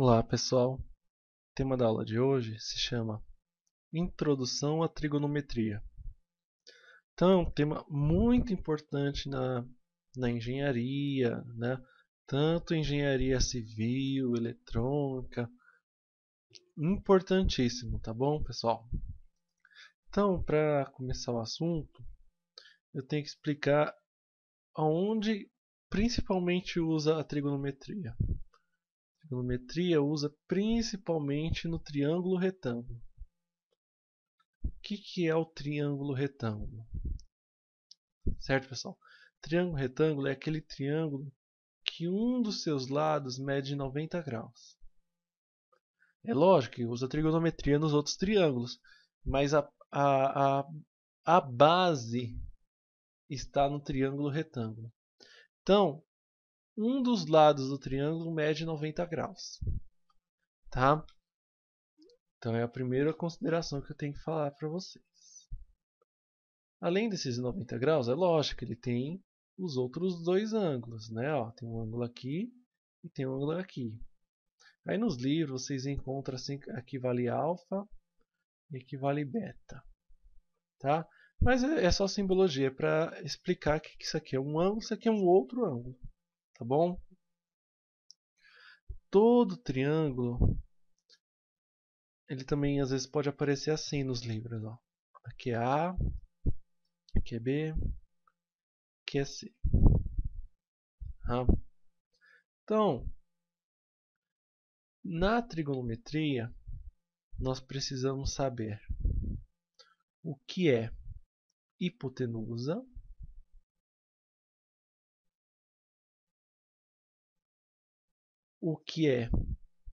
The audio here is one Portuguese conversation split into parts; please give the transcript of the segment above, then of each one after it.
Olá, pessoal. O tema da aula de hoje se chama Introdução à Trigonometria. Então, é um tema muito importante na engenharia, né? Tanto engenharia civil, eletrônica, importantíssimo, tá bom, pessoal? Então, para começar o assunto, eu tenho que explicar aonde principalmente usa a trigonometria. A trigonometria usa principalmente no triângulo retângulo. O que é o triângulo retângulo? Certo, pessoal? Triângulo retângulo é aquele triângulo que um dos seus lados mede 90 graus. É lógico que usa trigonometria nos outros triângulos, mas a base está no triângulo retângulo. Então, um dos lados do triângulo mede 90 graus. Tá? Então, é a primeira consideração que eu tenho que falar para vocês. Além desses 90 graus, é lógico que ele tem os outros dois ângulos, né? Ó, tem um ângulo aqui e tem um ângulo aqui. Aí nos livros vocês encontram assim, aqui vale alfa e aqui vale beta, tá? Mas é só simbologia para explicar que isso aqui é um ângulo, isso aqui é um outro ângulo, tá bom? Todo triângulo, ele também às vezes pode aparecer assim nos livros, ó. Aqui é A, aqui é B, aqui é C. Tá? Então, na trigonometria, nós precisamos saber o que é hipotenusa, o que é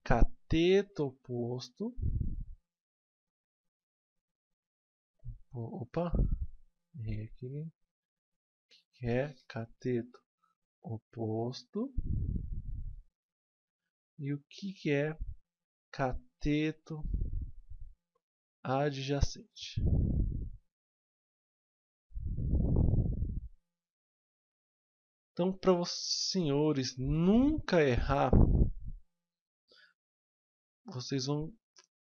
cateto oposto. Opa, errei aqui. Que é cateto oposto. E o que é cateto adjacente? Então, para os senhores nunca errar, vocês vão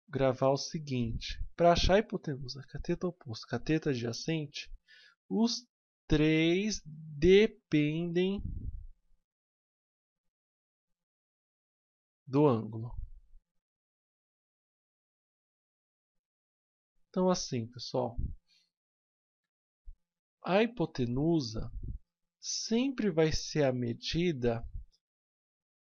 gravar o seguinte: para achar a hipotenusa, cateto oposto, cateto adjacente, os três dependem do ângulo. Então, assim, pessoal, a hipotenusa sempre vai ser a medida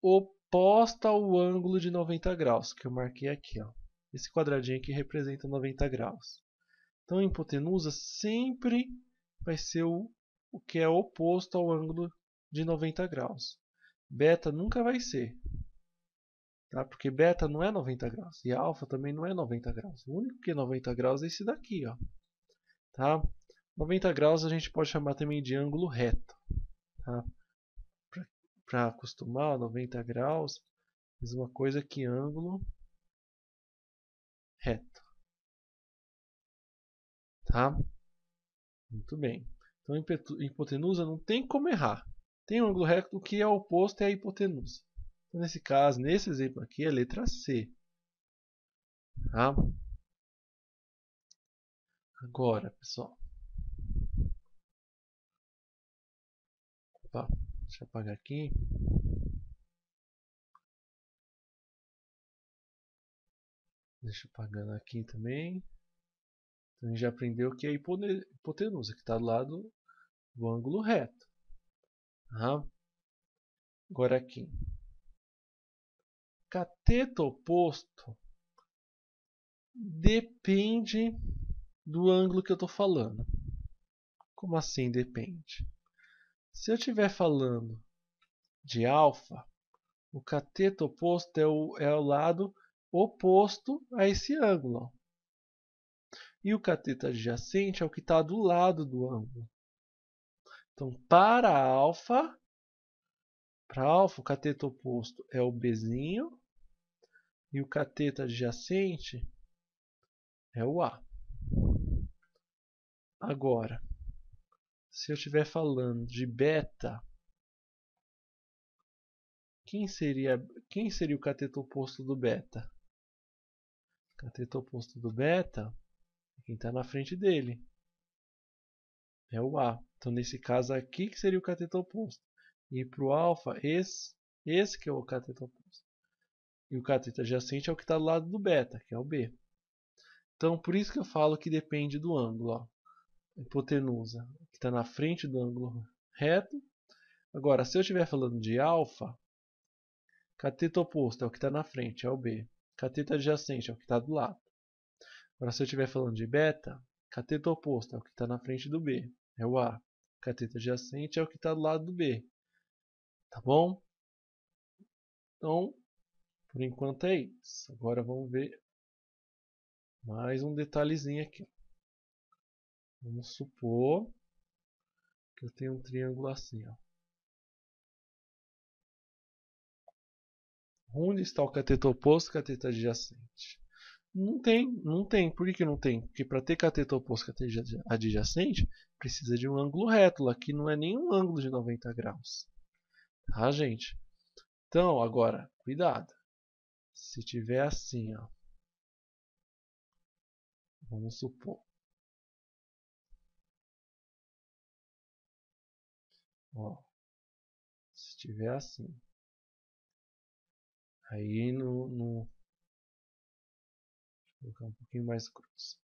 oposta ao ângulo de 90 graus, que eu marquei aqui. Ó. Esse quadradinho aqui representa 90 graus. Então, a hipotenusa sempre vai ser o que é oposto ao ângulo de 90 graus. Beta nunca vai ser, tá? Porque beta não é 90 graus e alfa também não é 90 graus. O único que é 90 graus é esse daqui, ó. Tá? 90 graus a gente pode chamar também de ângulo reto. Tá? Para acostumar, 90 graus, mesma coisa que ângulo reto. Tá? Muito bem. Então, hipotenusa não tem como errar. Tem um ângulo reto, o que é oposto é a hipotenusa. Então, nesse caso, nesse exemplo aqui, é a letra C. Tá? Agora, pessoal. Opa, deixa eu apagar aqui. Deixa eu apagando aqui também. Então, a gente já aprendeu que é a hipotenusa, que está do lado do ângulo reto. Tá? Agora aqui. Cateto oposto depende do ângulo que eu estou falando. Como assim depende? Se eu estiver falando de alfa, o cateto oposto é o lado oposto a esse ângulo. E o cateto adjacente é o que está do lado do ângulo. Então, para alfa, o cateto oposto é o Bzinho e o cateto adjacente é o A. Agora, se eu estiver falando de beta, o quem seria o cateto oposto do beta? O cateto oposto do beta é quem está na frente dele. É o A. Então, nesse caso aqui, que seria o cateto oposto. E para o alfa, esse que é o cateto oposto. E o cateto adjacente é o que está do lado do beta, que é o B. Então, por isso que eu falo que depende do ângulo. Ó. A hipotenusa, que está na frente do ângulo reto. Agora, se eu estiver falando de alfa, cateto oposto é o que está na frente, é o B. Cateto adjacente é o que está do lado. Agora, se eu estiver falando de beta, cateto oposto é o que está na frente do B, é o A. Cateto adjacente é o que está do lado do B. Tá bom? Então, por enquanto é isso. Agora vamos ver mais um detalhezinho aqui. Vamos supor que eu tenho um triângulo assim. Ó. Onde está o cateto oposto e o cateto adjacente? Não tem. Por que não tem? Porque para ter cateto oposto e cateto adjacente, precisa de um ângulo reto. Aqui não é nenhum ângulo de 90 graus. Tá, gente? Então, agora, cuidado. Se tiver assim, ó. Vamos supor. Ó, se tiver assim. Aí vou colocar um pouquinho mais grosso.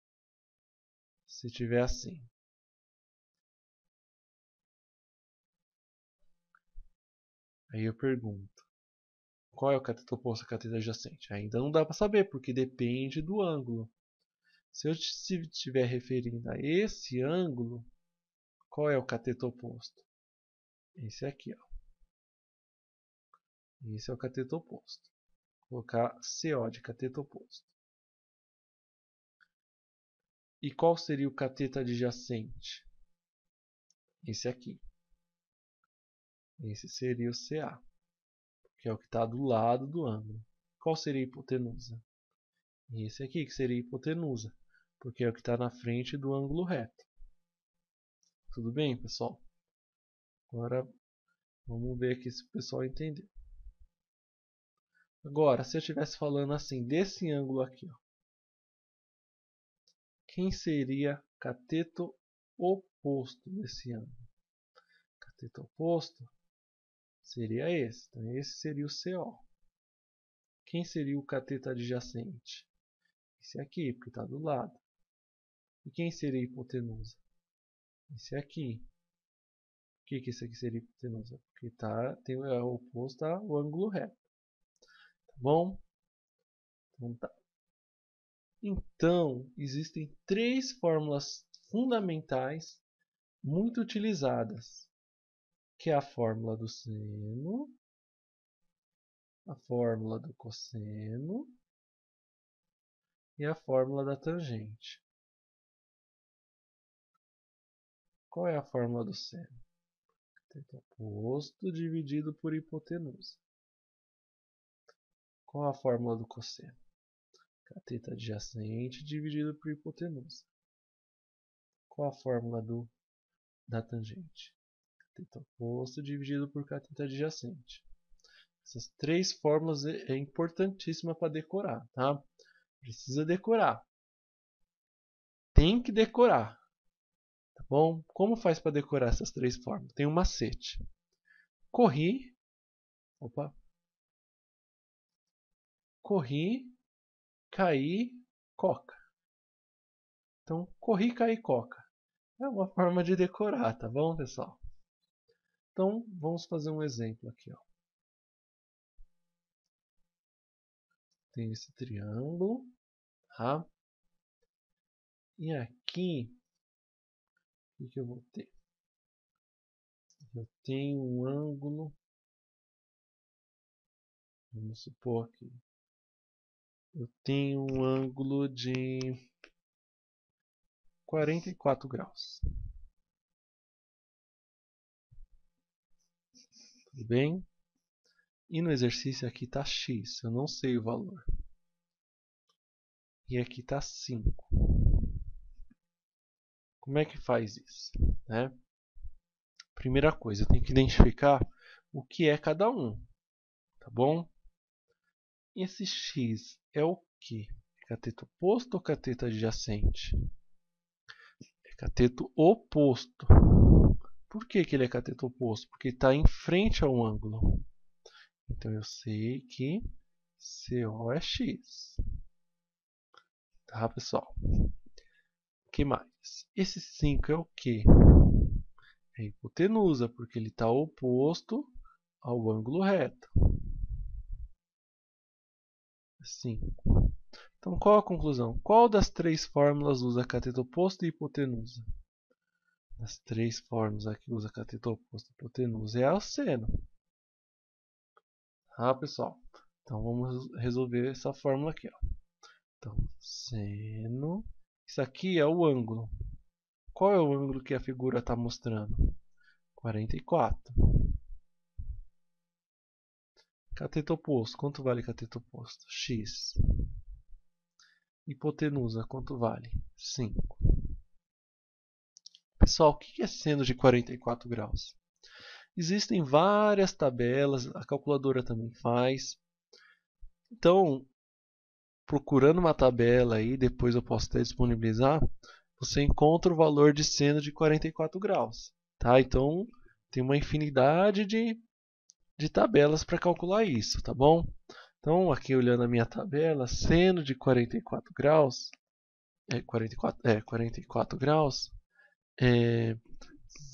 Se tiver assim. Aí eu pergunto. Qual é o cateto oposto ao cateto adjacente? Ainda não dá para saber, porque depende do ângulo. Se eu estiver referindo a esse ângulo, qual é o cateto oposto? Esse aqui, ó. Esse é o cateto oposto. Vou colocar CO de cateto oposto. E qual seria o cateto adjacente? Esse aqui. Esse seria o CA, que é o que está do lado do ângulo. Qual seria a hipotenusa? Esse aqui que seria a hipotenusa, porque é o que está na frente do ângulo reto. Tudo bem, pessoal? Agora vamos ver aqui se o pessoal entendeu. Agora, se eu estivesse falando assim, desse ângulo aqui, ó, quem seria cateto oposto desse ângulo? Cateto oposto seria esse. Então, esse seria o CO. Quem seria o cateto adjacente? Esse aqui, porque está do lado. E quem seria a hipotenusa? Esse aqui. Por que esse aqui seria a hipotenusa? Porque é oposto ao ângulo reto. Tá bom? Então, tá. Então, existem três fórmulas fundamentais muito utilizadas, que é a fórmula do seno, a fórmula do cosseno e a fórmula da tangente. Qual é a fórmula do seno? Cateto oposto dividido por hipotenusa. Qual a fórmula do cosseno? Cateto adjacente dividido por hipotenusa. Qual a fórmula da tangente? Cateto oposto dividido por cateto adjacente. Essas três fórmulas é importantíssima para decorar, tá? Precisa decorar. Tem que decorar. Tá bom? Como faz para decorar essas três fórmulas? Tem um macete. Corri, caí, coca. Então, corri, caí, coca. É uma forma de decorar, tá bom, pessoal? Então, vamos fazer um exemplo aqui, ó. Tem esse triângulo, tá? E aqui, o que eu vou ter? Eu tenho um ângulo, vamos supor que eu tenho um ângulo de 44 graus. Tudo bem? E no exercício aqui está x, eu não sei o valor. E aqui está 5. Como é que faz isso? Né? Primeira coisa, eu tenho que identificar o que é cada um. tá bom? Esse x é o quê? É cateto oposto ou cateto adjacente? É cateto oposto. Por que ele é cateto oposto? Porque está em frente ao ângulo. Então eu sei que CO é x. Tá, pessoal? O que mais? Esse 5 é o quê? É hipotenusa, porque ele está oposto ao ângulo reto. 5. Então, qual a conclusão? Qual das três fórmulas usa cateto oposto e hipotenusa? Das três fórmulas aqui usa cateto oposto e hipotenusa é a seno. Tá, pessoal? Então, vamos resolver essa fórmula aqui. Ó. Então, seno... Isso aqui é o ângulo. Qual é o ângulo que a figura está mostrando? 44. Cateto oposto. Quanto vale cateto oposto? X. Hipotenusa. Quanto vale? 5. Pessoal, o que é seno de 44 graus? Existem várias tabelas, a calculadora também faz. Então, procurando uma tabela aí, depois eu posso até disponibilizar, você encontra o valor de seno de 44 graus. Tá? Então, tem uma infinidade de tabelas para calcular isso, tá bom? Então, aqui olhando a minha tabela, seno de 44 graus, 44 graus, é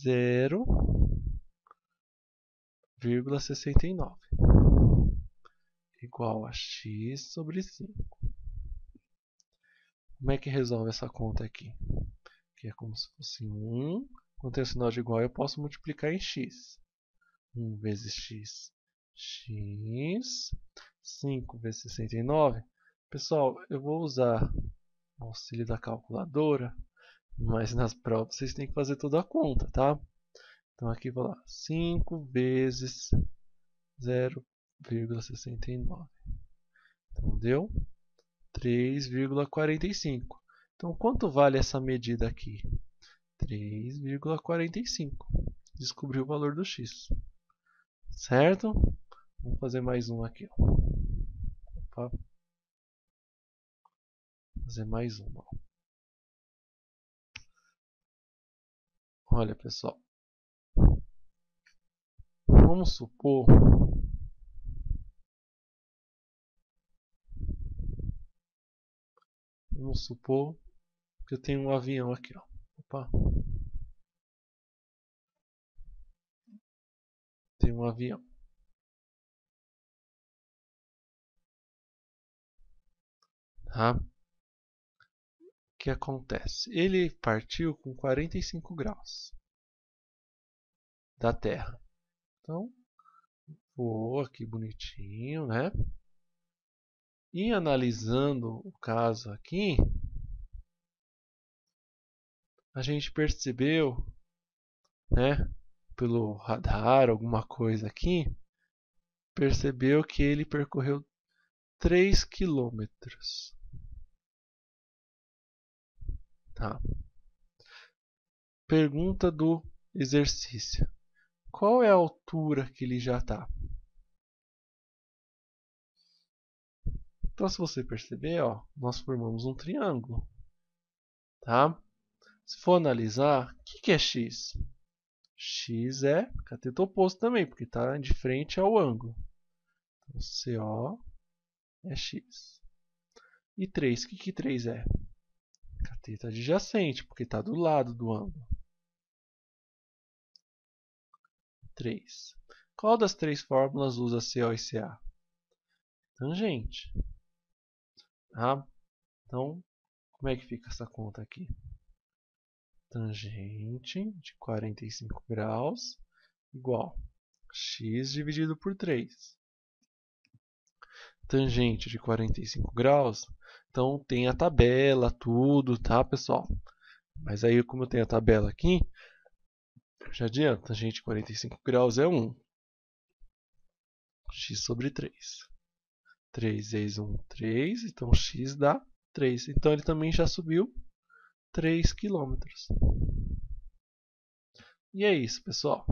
0,69 igual a x sobre 5. Como é que resolve essa conta aqui? Que é como se fosse 1. Quando tem o sinal de igual, eu posso multiplicar em x. 1 vezes x, x. 5 vezes 69. Pessoal, eu vou usar o auxílio da calculadora, mas nas provas vocês têm que fazer toda a conta, tá? Então aqui vou lá, 5 vezes 0,69. Então deu 3,45. Então quanto vale essa medida aqui? 3,45. Descobriu o valor do x. Certo? Vamos fazer mais um aqui. Opa. Fazer mais um. Olha, pessoal. Vamos supor que eu tenho um avião aqui, ó. Opa. Tem um avião. Tá? O que acontece? Ele partiu com 45 graus da Terra. Então, voou aqui bonitinho, né? E analisando o caso aqui, a gente percebeu, né, pelo radar, alguma coisa aqui, percebeu que ele percorreu 3 quilômetros. Tá. Pergunta do exercício. Qual é a altura que ele já está? Então, se você perceber, ó, nós formamos um triângulo. Tá? Se for analisar, o que é x? X é cateto oposto também, porque está de frente ao ângulo. Então, CO é x. E 3, o que 3 é? Cateto adjacente, porque está do lado do ângulo. 3. Qual das três fórmulas usa CO e CA? Tangente. Tá? Então, como é que fica essa conta aqui? Tangente de 45 graus igual x dividido por 3. Tangente de 45 graus, então tem a tabela, tudo, tá, pessoal? Mas aí, como eu tenho a tabela aqui, já adianta, tangente de 45 graus é 1. X sobre 3. 3 vezes 1, 3, então x dá 3. Então ele também já subiu 3 km. E é isso, pessoal.